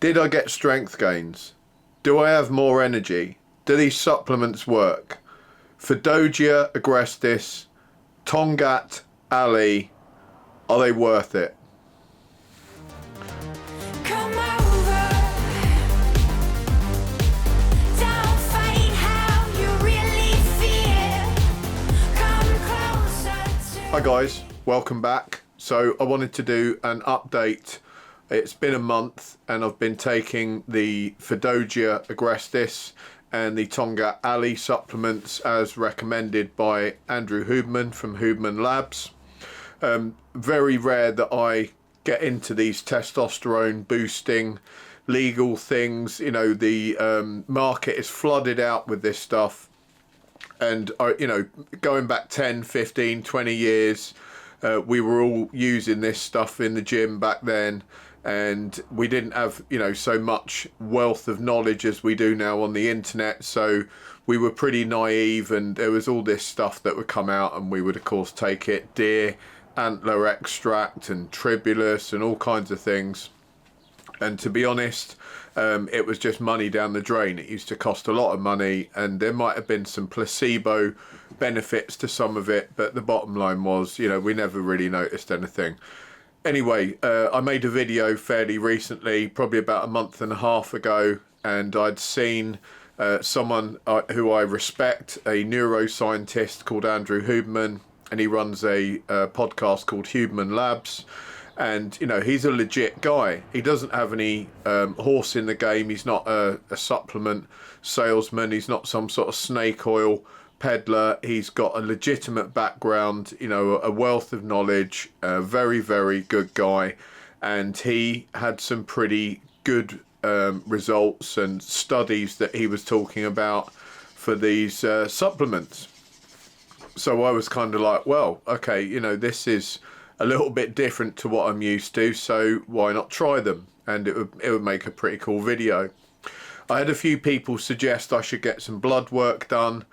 Did I get strength gains? Do I have more energy? Do these supplements work? Fadogia, Agrestis, Tongkat, Ali, are they worth it? Come over. Don't fight how you really feel. Come closer to Hi guys, welcome back. So I wanted to do an update. It's been a month and I've been taking the Fadogia Agrestis and the Tongkat Ali supplements as recommended by Andrew Huberman from Huberman Labs. Very rare that I get into these testosterone boosting legal things. You know, the market is flooded out with this stuff. And, you know, going back 10, 15, 20 years, we were all using this stuff in the gym back then. And we didn't have, you know, so much wealth of knowledge as we do now on the internet. So we were pretty naive, and there was all this stuff that would come out and we would of course take it, deer antler extract and tribulus and all kinds of things. And to be honest, it was just money down the drain. It used to cost a lot of money, and there might have been some placebo benefits to some of it, but the bottom line was, you know, we never really noticed anything. Anyway, I made a video fairly recently, probably about a month and a half ago, and I'd seen someone who I respect, a neuroscientist called Andrew Huberman, and he runs a podcast called Huberman Labs. And, you know, he's a legit guy. He doesn't have any horse in the game. He's not a supplement salesman. He's not some sort of snake oil peddler. He's got a legitimate background, you know, a wealth of knowledge, a very, very good guy. And he had some pretty good results and studies that he was talking about for these supplements. So I was kind of like, well, okay, you know, this is a little bit different to what I'm used to, so why not try them? And it would make a pretty cool video. I had a few people suggest I should get some blood work done.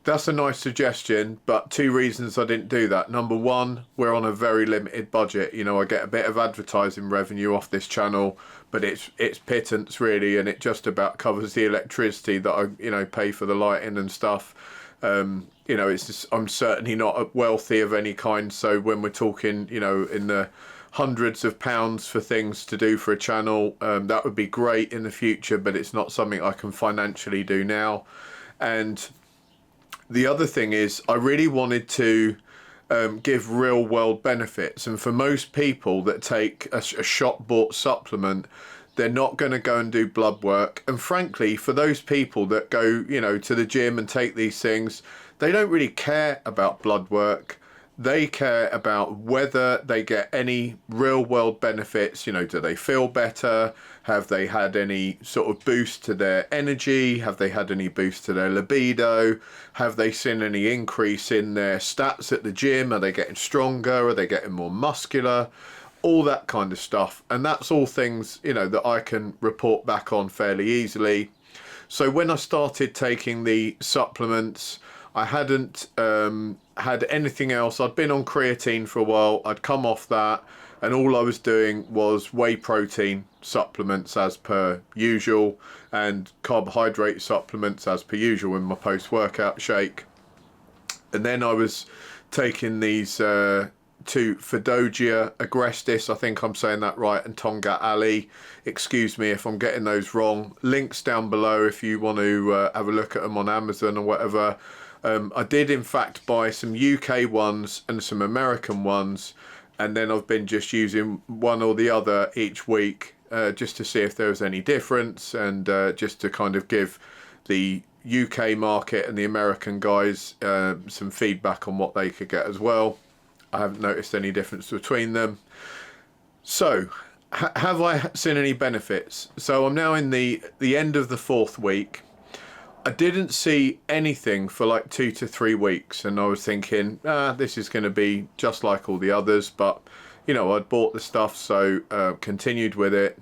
That's a nice suggestion, but two reasons I didn't do that. Number one, we're on a very limited budget. You know, I get a bit of advertising revenue off this channel, but it's pittance really, and it just about covers the electricity that I, you know, pay for the lighting and stuff. You know, it's just, I'm certainly not wealthy of any kind, so when we're talking, you know, in the hundreds of pounds for things to do for a channel, that would be great in the future, but it's not something I can financially do now. And the other thing is, I really wanted to give real world benefits, and for most people that take a shop bought supplement, they're not going to go and do blood work. And frankly, for those people that go, you know, to the gym and take these things, they don't really care about blood work. They care about whether they get any real world benefits. You know, do they feel better? Have they had any sort of boost to their energy? Have they had any boost to their libido? Have they seen any increase in their stats at the gym? Are they getting stronger? Are they getting more muscular? All that kind of stuff. And that's all things, you know, that I can report back on fairly easily. So when I started taking the supplements, I hadn't had anything else. I'd been on creatine for a while. I'd come off that, and all I was doing was whey protein supplements as per usual, and carbohydrate supplements as per usual in my post-workout shake. And then I was taking these two Fadogia Agrestis, I think I'm saying that right, and Tongkat Ali. Excuse me if I'm getting those wrong. Links down below if you want to have a look at them on Amazon or whatever. I did in fact buy some UK ones and some American ones, and then I've been just using one or the other each week just to see if there was any difference, and just to kind of give the UK market and the American guys some feedback on what they could get as well. I haven't noticed any difference between them. So have I seen any benefits? So I'm now in the end of the 4th week. I didn't see anything for like 2 to 3 weeks, and I was thinking, this is going to be just like all the others, but you know, I'd bought the stuff, so continued with it.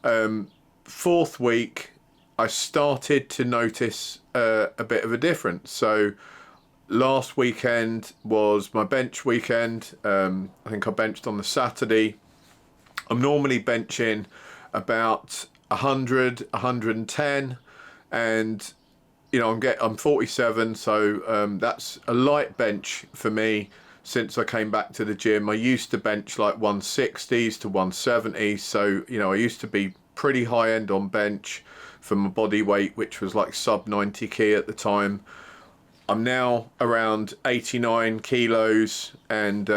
4th week, I started to notice a bit of a difference. So last weekend was my bench weekend. I think I benched on the Saturday. I'm normally benching about 100, 110, and you know, I'm 47, so that's a light bench for me since I came back to the gym. I used to bench like 160s to 170s, so you know, I used to be pretty high end on bench for my body weight, which was like sub 90 kg at the time. I'm now around 89 kilos, and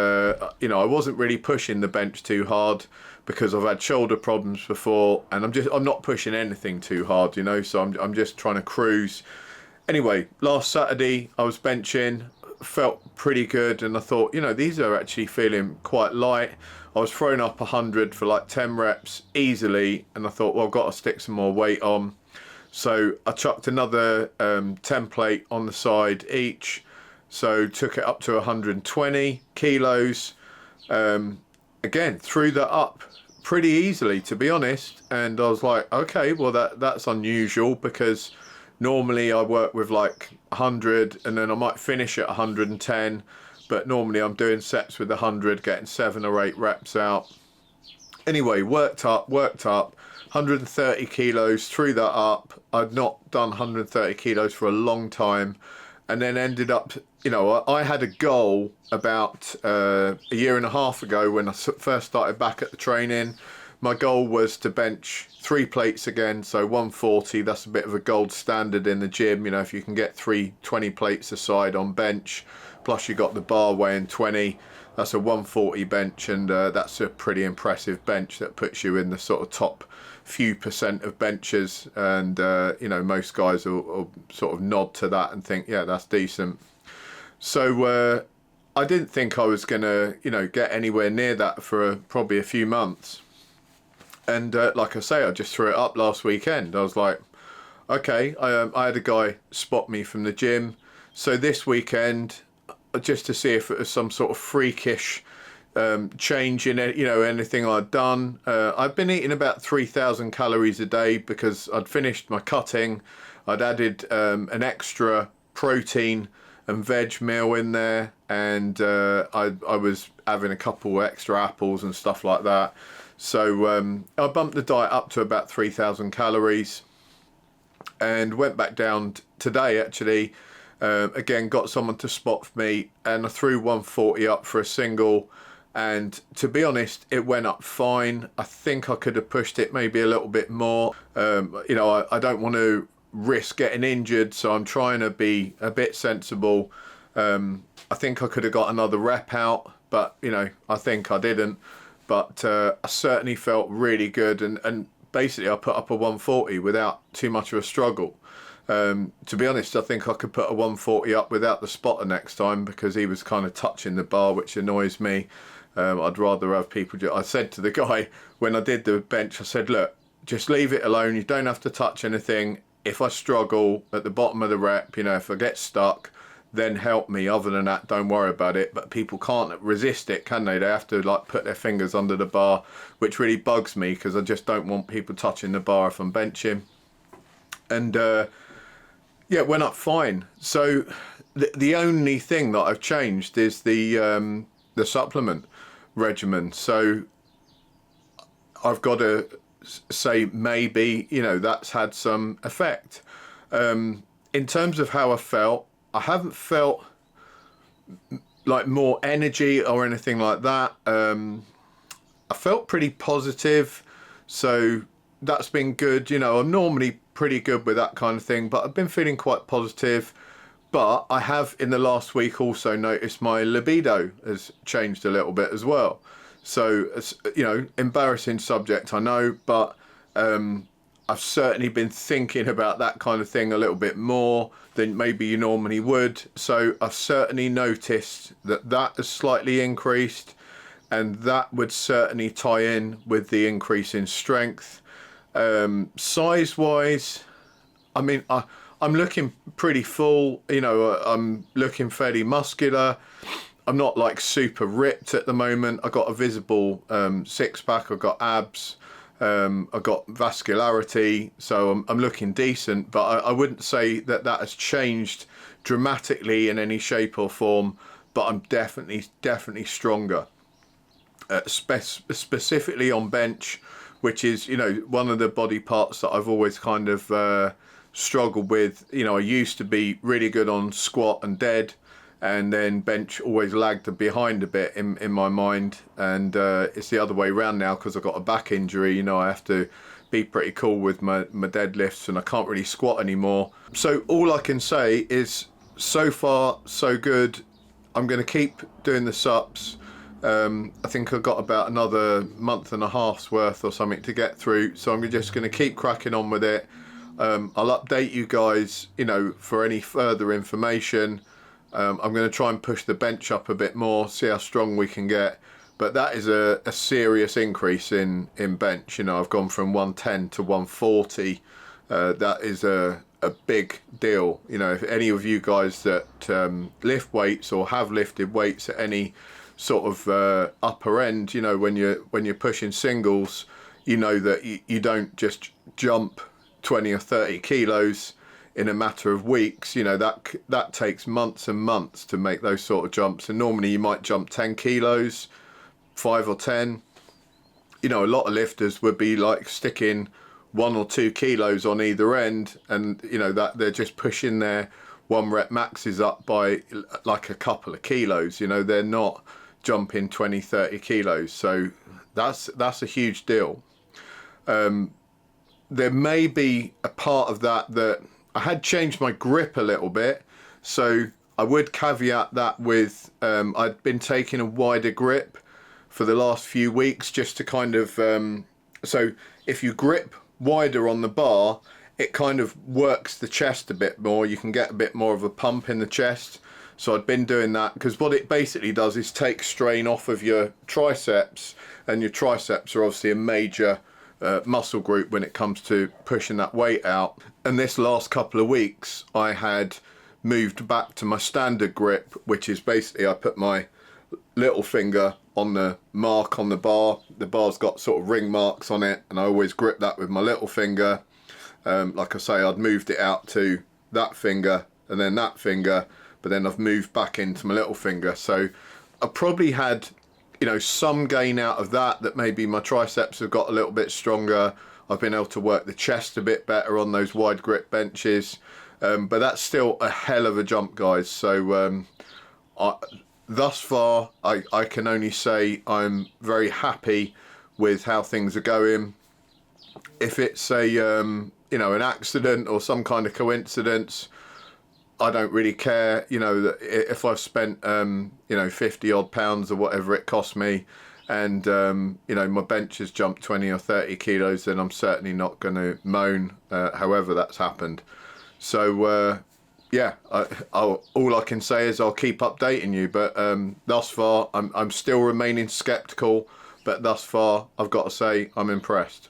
you know, I wasn't really pushing the bench too hard because I've had shoulder problems before, and I'm not pushing anything too hard, you know, so I'm just trying to cruise. Anyway, last Saturday I was benching, felt pretty good, and I thought, you know, these are actually feeling quite light. I was throwing up 100 for like 10 reps easily, and I thought, well, I've got to stick some more weight on. So I chucked another template on the side each, so took it up to 120 kilos. Again, threw that up pretty easily, to be honest, and I was like, okay, well, that's unusual, because normally I work with like 100 and then I might finish at 110, but normally I'm doing sets with 100, getting 7 or 8 reps out. Anyway, worked up, 130 kilos, threw that up. I'd not done 130 kilos for a long time, and then ended up, you know, I had a goal about a year and a half ago when I first started back at the training. My goal was to bench 3 plates again, so 140. That's a bit of a gold standard in the gym. You know, if you can get 20 plates aside on bench, plus you got the bar weighing 20, that's a 140 bench, and that's a pretty impressive bench that puts you in the sort of top few percent of benchers. And you know, most guys will sort of nod to that and think, yeah, that's decent. So I didn't think I was gonna, you know, get anywhere near that for probably a few months. And like I say, I just threw it up last weekend. I was like, okay, I had a guy spot me from the gym. So this weekend, just to see if it was some sort of freakish change in it, you know, anything I'd done. I've been eating about 3,000 calories a day because I'd finished my cutting. I'd added an extra protein and veg meal in there, and I was having a couple extra apples and stuff like that. So I bumped the diet up to about 3,000 calories and went back down today, actually. Again, got someone to spot for me, and I threw 140 up for a single, and to be honest, it went up fine. I think I could have pushed it maybe a little bit more. You know, I don't want to risk getting injured, so I'm trying to be a bit sensible. I think I could have got another rep out, but you know, I think I didn't. But I certainly felt really good, and basically I put up a 140 without too much of a struggle. To be honest, I think I could put a 140 up without the spotter next time, because he was kind of touching the bar, which annoys me. I'd rather have people I said to the guy when I did the bench, I said, look, just leave it alone. You don't have to touch anything. If I struggle at the bottom of the rep, you know, if I get stuck, then help me. Other than that, don't worry about it. But people can't resist it, can they? They have to like put their fingers under the bar, which really bugs me, because I just don't want people touching the bar if I'm benching. And yeah, it went up fine. So the only thing that I've changed is the supplement regimen. So I've got to say maybe, you know, that's had some effect. In terms of how I felt, I haven't felt like more energy or anything like that. I felt pretty positive, so that's been good. You know, I'm normally pretty good with that kind of thing, but I've been feeling quite positive. But I have in the last week also noticed my libido has changed a little bit as well. So, you know, embarrassing subject, I know, but I've certainly been thinking about that kind of thing a little bit more than maybe you normally would. So I've certainly noticed that has slightly increased, and that would certainly tie in with the increase in strength. Size wise, I mean, I'm looking pretty full, you know, I'm looking fairly muscular. I'm not like super ripped at the moment. I got a visible six pack, I've got abs, I've got vascularity, so I'm looking decent, but I wouldn't say that has changed dramatically in any shape or form, but I'm definitely stronger. Specifically on bench, which is, you know, one of the body parts that I've always kind of struggled with. You know, I used to be really good on squat and dead, and then bench always lagged behind a bit in my mind, and it's the other way around now because I've got a back injury. You know, I have to be pretty cool with my deadlifts, and I can't really squat anymore. So all I can say is, so far so good. I'm going to keep doing the sups. I think I've got about another month and a half's worth or something to get through, so I'm just going to keep cracking on with it. I'll update you guys, you know, for any further information. I'm going to try and push the bench up a bit more, see how strong we can get. But that is a serious increase in bench. You know, I've gone from 110 to 140. That is a big deal. You know, if any of you guys that lift weights or have lifted weights at any sort of upper end, you know, when you're pushing singles, you know that you don't just jump 20 or 30 kilos in a matter of weeks. You know, that takes months and months to make those sort of jumps, and normally you might jump 10 kilos, 5 or 10. You know, a lot of lifters would be like sticking 1 or 2 kilos on either end, and you know that they're just pushing their 1 rep maxes up by like a couple of kilos. You know, they're not jumping 20, 30 kilos. So that's a huge deal. There may be a part of that I had changed my grip a little bit, so I would caveat that with I'd been taking a wider grip for the last few weeks, just to kind of so if you grip wider on the bar, it kind of works the chest a bit more. You can get a bit more of a pump in the chest. So I'd been doing that because what it basically does is take strain off of your triceps, and your triceps are obviously a major muscle group when it comes to pushing that weight out. And this last couple of weeks I had moved back to my standard grip, which is basically I put my little finger on the mark on the bar. The bar's got sort of ring marks on it, and I always grip that with my little finger. Like I say, I'd moved it out to that finger and then that finger, but then I've moved back into my little finger. So I probably had, you know, some gain out of that maybe my triceps have got a little bit stronger. I've been able to work the chest a bit better on those wide grip benches, but that's still a hell of a jump, guys. So thus far I can only say I'm very happy with how things are going. If it's a you know, an accident or some kind of coincidence, I don't really care. You know, that if I've spent you know, 50 odd pounds or whatever it cost me, and you know, my bench has jumped 20 or 30 kilos, then I'm certainly not going to moan however that's happened. So yeah, all I can say is I'll keep updating you, but thus far I'm still remaining skeptical, but thus far I've got to say I'm impressed.